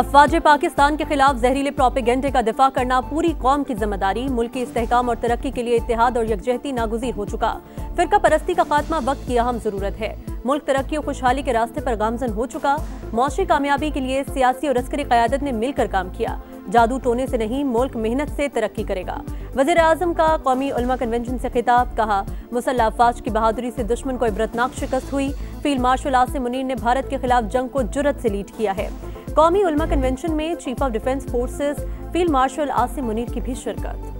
अफवाज पाकिस्तान के खिलाफ जहरीले प्रोपेगेंडे का दिफा करना पूरी कौम की जिम्मेदारी। मुल्क की इस्तेहकाम और तरक्की के लिए इत्तेहाद और यकजहती नागुज़ीर हो चुका। फिरका परस्ती का खात्मा वक्त की अहम जरूरत है। मुल्क तरक्की और खुशहाली के रास्ते पर गामजन हो चुका। मौशी कामयाबी के लिए सियासी और अस्करी क़यादत ने मिलकर काम किया। जादू टोने से नहीं, मुल्क मेहनत से तरक्की करेगा। वज़ीर आज़म का कौमी उलमा कन्वेंशन से खिताब। कहा, मुसल्लह अफवाज की बहादुरी से दुश्मन को इबरतनाक शिकस्त हुई। फील्ड मार्शल आसिम मुनीर ने भारत के खिलाफ जंग को जुर्रत से लीड किया है। कौमी उलमा कन्वेंशन में chief of defence forces field marshal Asim Munir की भी शिरकत।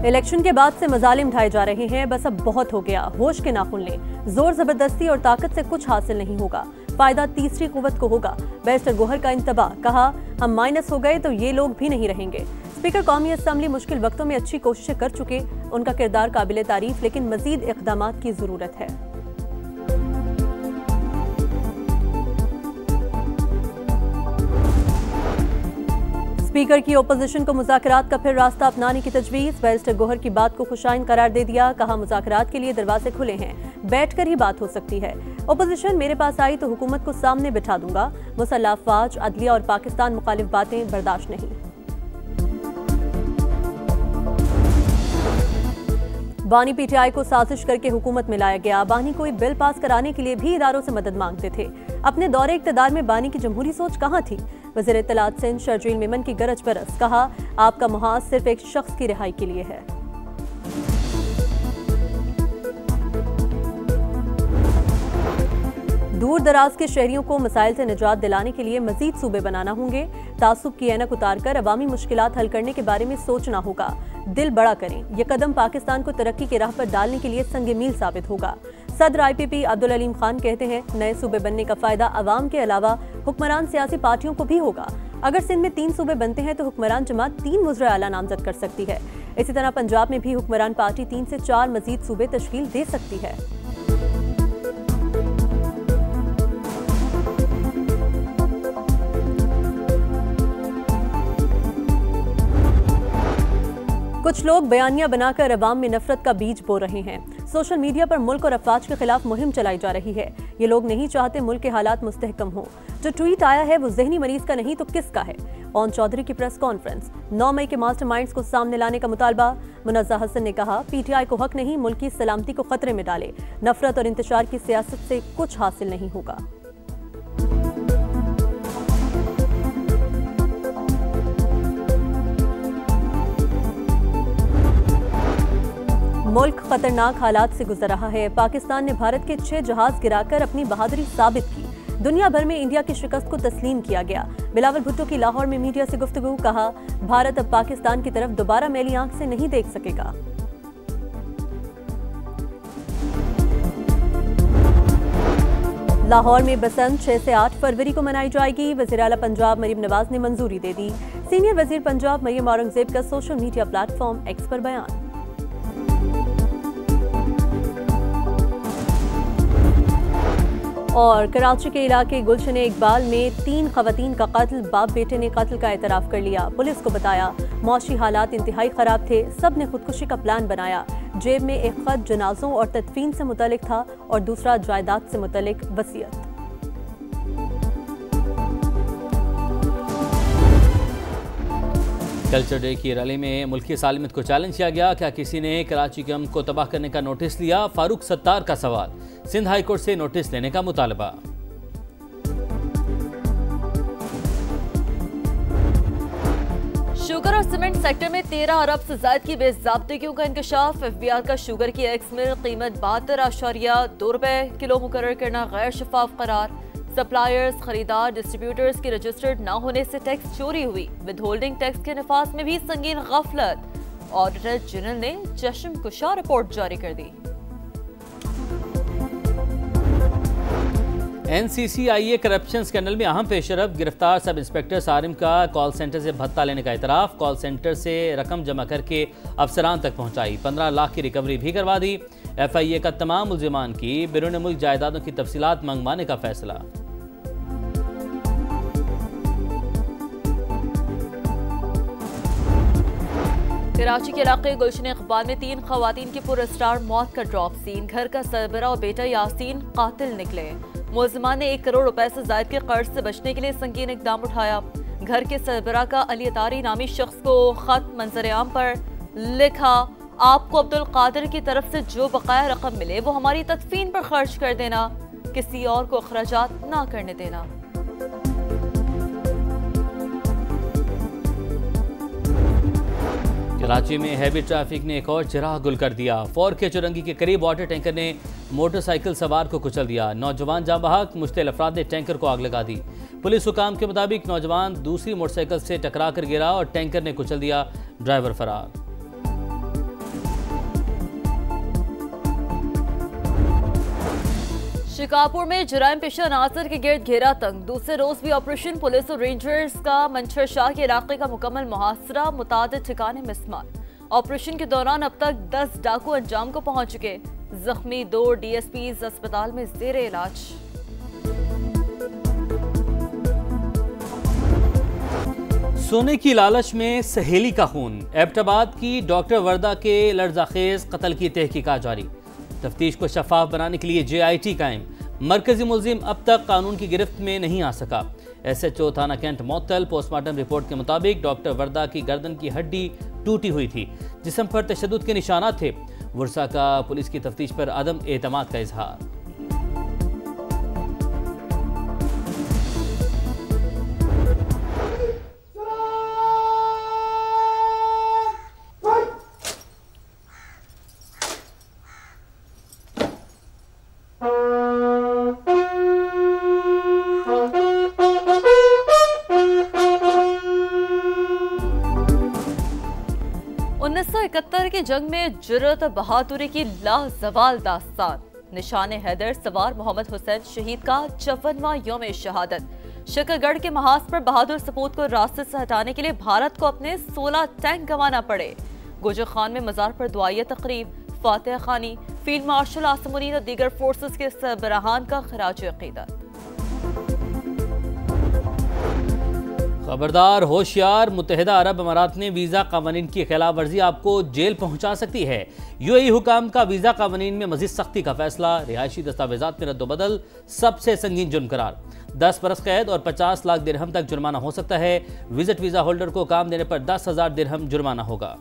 इलेक्शन के बाद से मजालिम ढाए जा रहे हैं। बस अब बहुत हो गया, होश के नाखून लें। जोर जबरदस्ती और ताकत से कुछ हासिल नहीं होगा। फायदा तीसरी कुव्वत को होगा। बैरिस्टर गोहर का इंतबाह। कहा, हम माइनस हो गए तो ये लोग भी नहीं रहेंगे। स्पीकर कौमी असम्बली मुश्किल वक्तों में अच्छी कोशिशें कर चुके। उनका किरदार काबिल तारीफ, लेकिन मजीद इक़दामात की जरूरत है। स्पीकर की ओपोजिशन को मुज़ाकरात का फिर रास्ता अपनाने की तजवीज़। बैरिस्टर गोहर की बात को खुशाइन करार दे दिया। कहा, मुज़ाकरात के लिए दरवाजे खुले हैं, बैठकर ही बात हो सकती है। ओपोजिशन मेरे पास आई तो हुकूमत को सामने बिठा दूंगा। मुसल्लह अफवाज, अदलिया और पाकिस्तान मुखालिफ बातें बर्दाश्त नहीं। बानी पीटीआई को साजिश करके हुकूमत में लाया गया। बानी कोई बिल पास कराने के लिए भी इदारों से मदद मांगते थे। अपने दौरे इक़्तिदार में बानी की जमहूरी सोच कहाँ थी? वज़ीर इत्तलात सिंध शर्जील मेमन की गरज बरस। कहा, आपका मुहाज सिर्फ एक शख्स की रिहाई के लिए है। दूर दराज के शहरियों को मसाइल से निजात दिलाने के लिए मजीद सूबे बनाना होंगे। तासुब की ऐनक उतारकर अवामी मुश्किलात हल करने के बारे में सोचना होगा। दिल बड़ा करें। यह कदम पाकिस्तान को तरक्की की राह पर डालने के लिए संगे मील साबित होगा। सदर IPP अब्दुल अलीम खान कहते हैं, नए सूबे बनने का फायदा अवाम के अलावा हुक्मरान सियासी पार्टियों को भी होगा। अगर सिंध में 3 सूबे बनते हैं तो हुक्मरान जमात 3 वज़ीर आला नामजद कर सकती है। इसी तरह पंजाब में भी हुक्मरान पार्टी 3 से 4 मजीद सूबे तश्कील दे सकती है। कुछ लोग बयानियां बनाकर अवाम में नफरत का बीज बो रहे हैं। सोशल मीडिया पर मुल्क और अफवाज के खिलाफ मुहिम चलाई जा रही है। ये लोग नहीं चाहते मुल्क के हालात मुस्तहकम हो। जो ट्वीट आया है वो जहनी मरीज का नहीं तो किसका है? ओन चौधरी की प्रेस कॉन्फ्रेंस। 9 मई के मास्टरमाइंड्स को सामने लाने का मुतालबा। मुनज़्ज़ा हसन ने कहा, PTI को हक नहीं मुल्क की सलामती को खतरे में डाले। नफरत और इंतशार की सियासत से कुछ हासिल नहीं होगा। मुल्क खतरनाक हालात से गुजर रहा है। पाकिस्तान ने भारत के 6 जहाज गिराकर अपनी बहादुरी साबित की। दुनिया भर में इंडिया की शिकस्त को तस्लीम किया गया। बिलावल भुट्टो की लाहौर में मीडिया से गुफ्तगू। कहा, भारत अब पाकिस्तान की तरफ दोबारा मैली आंख से नहीं देख सकेगा। लाहौर में बसंत 6 से 8 फरवरी को मनाई जाएगी। वज़ीर आला पंजाब मरीम नवाज ने मंजूरी दे दी। सीनियर वजीर पंजाब मरियम औरंगजेब का सोशल मीडिया प्लेटफॉर्म एक्स पर बयान। और कराची के इलाके गुलशन इकबाल में 3 खवातीन का कत्ल। बाप बेटे ने कत्ल का एतराफ़ कर लिया। पुलिस को बताया, मौशी हालात इंतहाई ख़राब थे। सब ने खुदकुशी का प्लान बनाया। जेब में एक ख़त जनाजों और तदफीन से मुतल्लिक था और दूसरा जायदाद से मुतल्लिक वसीयत। कल्चर डे की रैली में मुल्की सालमियत को चैलेंज किया गया। क्या किसी ने कराची के अमन को तबाह करने का नोटिस लिया? फारूक सत्तार का सवाल। सिंध हाई कोर्ट से नोटिस लेने का मुतालबा। शुगर और सीमेंट सेक्टर में 13 अरब से ज्यादा की बेज़ाब्तियों का इंकशाफ। FBI का शुगर की एक्स मिल कीमत 72.2 रुपए किलो मुकर्रर करना गैर शफाफ करार। सप्लायर्स, खरीदार, डिस्ट्रीब्यूटर्स के रजिस्टर्ड न होने से टैक्स चोरी हुई। विद होल्डिंग टैक्स के नफास में भी संगीन गफलत। ऑडिटर जनरल ने चश्मकुशा रिपोर्ट जारी कर दी। NCCIA करप्शन स्कैंडल में अहम पेशरफ। गिरफ्तार सब इंस्पेक्टर सारिम का कॉल सेंटर से भत्ता लेने का इतराफ़। कॉल सेंटर से रकम जमा करके अफसरान तक पहुंचाई। 15 लाख की रिकवरी भी करवा दी। FIA का तमाम मुल्जिमान की बैरून मुल्क जायदादों की तफसीलात मंगवाने का फैसला। कराची के इलाके गुलशन इकबाल में 3 खवातीन की पुरस्कार मौत का ड्रॉप सीन। घर का सरबरा और बेटा यासीन कातिल निकले। मुलजिमान ने 1 करोड़ रुपए से जायद के कर्ज से बचने के लिए संगीन इकदाम उठाया। घर के सरबरा का अली अतारी नामी शख्स को खत मंजर आम पर लिखा, आपको अब्दुल कादिर की तरफ से जो बकाया रकम मिले वो हमारी तदफीन पर खर्च कर देना, किसी और को अखराजात ना करने देना। कराची में हैवी ट्रैफिक ने एक और चिराग गुल कर दिया। फौर के चुरंगी के करीब वाटर टैंकर ने मोटरसाइकिल सवार को कुचल दिया। नौजवान जाँ बहक, मुश्तिल अफराद ने टैंकर को आग लगा दी। पुलिस हुकाम के मुताबिक नौजवान दूसरी मोटरसाइकिल से टकरा कर गिरा और टैंकर ने कुचल दिया। ड्राइवर फरार। शिकारपुर में जराइम पेशा अनासर के गिर्द घेरा तंग। दूसरे रोज भी ऑपरेशन पुलिस और रेंजर्स का मंशर शाह के इलाके का मुकम्मल मुहासरा, मुतादिद ठिकाने मिसमार। ऑपरेशन के दौरान अब तक 10 डाकू अंजाम को पहुंच चुके। जख्मी 2 DSPs अस्पताल में जेरे इलाज। सोने की लालच में सहेली का खून। एबटाबाद की डॉक्टर वर्दा के लर्जाखेज कत्ल की तहकीकात जारी। तफ्तीश को शफाफ बनाने के लिए JIT कायम। मरकजी मुलजिम अब तक कानून की गिरफ्त में नहीं आ सका। SHO थाना कैंट मुअत्तल। पोस्टमार्टम रिपोर्ट के मुताबिक डॉक्टर वर्दा की गर्दन की हड्डी टूटी हुई थी, जिस्म पर तशद्दुद के निशानात थे। वर्सा का पुलिस की तफ्तीश पर अदम एतमाद का इजहार। की जंग में जुर्रत बहादुरी की लाजवाल दास्तान। निशाने हैदर सवार मोहम्मद हुसैन शहीद का 54वां यौम शहादत। शकरगढ़ के महाज पर बहादुर सपूत को रास्ते से हटाने के लिए भारत को अपने 16 टैंक गंवाना पड़े। गुजर खान में मजार पर दुआइया तकरीब। फातिहा खानी, फील्ड मार्शल आसिम मुनीर और दीगर फोर्सेस के सरबराहान का खराज अकीदत। खबरदार, होशियार, मुत्तहिदा अरब अमारात ने वीज़ा कानून की खिलाफ वर्जी आपको जेल पहुंचा सकती है। UAE हुकाम का वीज़ा कानून में मजीद सख्ती का फैसला। रिहायशी दस्तावेजात में रद्दोबदल सबसे संगीन जुर्म करार। 10 बरस कैद और 50 लाख दिरहम तक जुर्माना हो सकता है। विजिट वीज़ा होल्डर को काम देने पर 10,000 दिरहम जुर्माना होगा।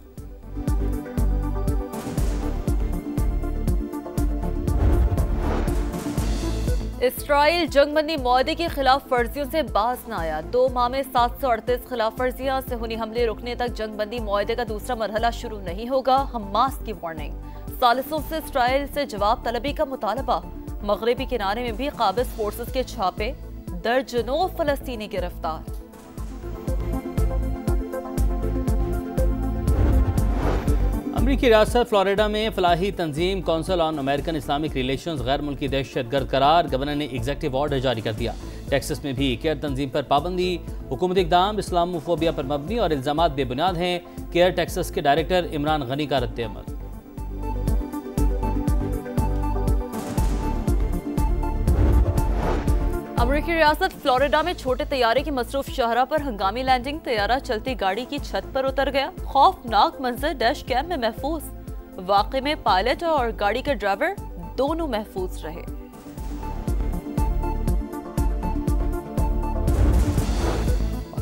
इसराइल जंगबंदी मुआहदे की खिलाफ वर्जियों से बाज न आया। 2 माह में 738 खिलाफ वर्जियां। सेहूनी हमले रुकने तक जंगबंदी मुआहदे का दूसरा मरहला शुरू नहीं होगा। हमास की वार्निंग। सालिसों से इसराइल से जवाब तलबी का मुतालबा। मगरबी किनारे में भी काबिज फोर्सेस के छापे। दर्जनों फलस्तीनी गिरफ्तार। अमरीकी रियासत फ्लोरिडा में फलाही तंजीम council on American Islamic relations गैर मुल्की दहशतगर्द करार। गवर्नर ने एग्जीक्यूटिव ऑर्डर जारी कर दिया। टेक्सास में भी केयर तंजीम पर पाबंदी। हुकूमती इक़दाम इस्लामोफोबिया पर मबनी और इल्ज़ामात बेबुनियाद हैं। केयर टेक्सास के डायरेक्टर इमरान गनी का रद्द-ए-अमल। अमरीकी रियासत फ्लोरिडा में छोटे तैयारे की मसरूफ शाहरा पर हंगामी लैंडिंग। तैयारा चलती गाड़ी की छत पर उतर गया। खौफनाक मंजर डैश कैम में महफूज। वाकई में पायलट और गाड़ी के ड्राइवर दोनों महफूज रहे।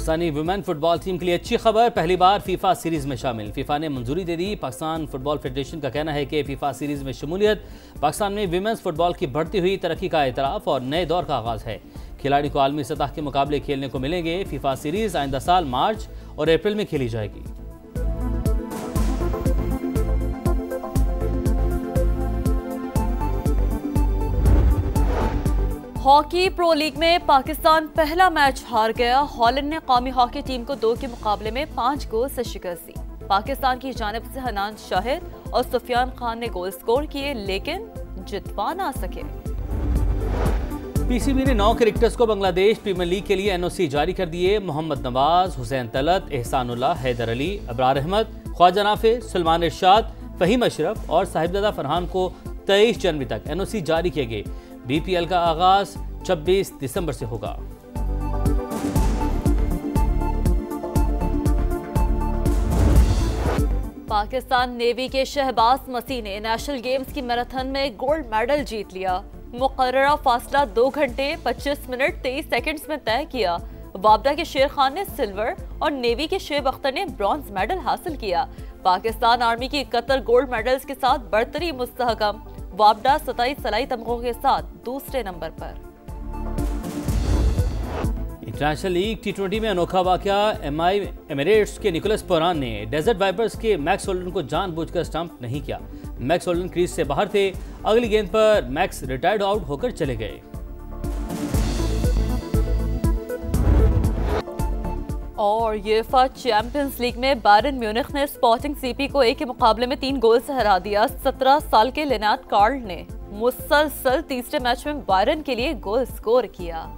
पाकिस्तानी वुमेन फुटबॉल टीम के लिए अच्छी खबर। पहली बार फीफा सीरीज में शामिल। फीफा ने मंजूरी दे दी। पाकिस्तान फुटबॉल फेडरेशन का कहना है कि फीफा सीरीज में शमूलियत पाकिस्तान में विमेंस फुटबॉल की बढ़ती हुई तरक्की का एतराफ़ और नए दौर का आगाज़ है। खिलाड़ी को आलमी सतह के मुकाबले खेलने को मिलेंगे। फीफा सीरीज आइंदा साल मार्च और अप्रैल में खेली जाएगी। हॉकी प्रो लीग में पाकिस्तान पहला मैच हार गया। हॉलैंड ने कौमी हॉकी टीम को 2 के मुकाबले में 5 गोल से शिकस्त दी। पाकिस्तान की जानिब से हनान शाहिद और सुफियान खान ने गोल स्कोर किए, लेकिन जितवा ना सके। PCB ने 9 क्रिकेटर्स को बांग्लादेश प्रीमियर लीग के लिए NOC जारी कर दिए। मोहम्मद नवाज, हुसैन तलत, एहसानुल्लाह, हैदर अली, अबरार अहमद, ख्वाजा नाफे, सलमान इरशाद, फहीम अशरफ और साहिबजादा फरहान को 23 जनवरी तक NOC जारी किए गए। BPL का आगाज 26 दिसंबर से होगा। पाकिस्तान नेवी के शहबाज मसीह ने नेशनल गेम्स की मैराथन में गोल्ड मेडल जीत लिया। मुकर्ररा फासला 2 घंटे 25 मिनट 23 सेकंड्स में तय किया। वापडा के शेर खान ने सिल्वर और नेवी के शेब अख्तर ने ब्रॉन्ज मेडल हासिल किया। पाकिस्तान आर्मी की 71 गोल्ड मेडल्स के साथ बरतरी मुस्तहकम। वापडा 27 सलाई तमगों के साथ दूसरे नंबर पर। इंटरनेशनल लीग T20 में अनोखा वाकया। एमिरेट्स के निकोलस पुरान ने डेजर्ट वाइपर्स के मैक्स होल्डन को जानबूझकर स्टंप नहीं किया। मैक्स होल्डन क्रीज से बाहर थे। अगली गेंद पर मैक्स रिटायर्ड आउट होकर चले गए। और यूएफए चैंपियंस लीग में बायरन म्यूनिख ने स्पोर्टिंग सीपी को 1 के मुकाबले में 3 गोल से हरा दिया। 17 साल के लेनार्ड कार्ल ने मुसलसल तीसरे मैच में बायरन के लिए गोल स्कोर किया।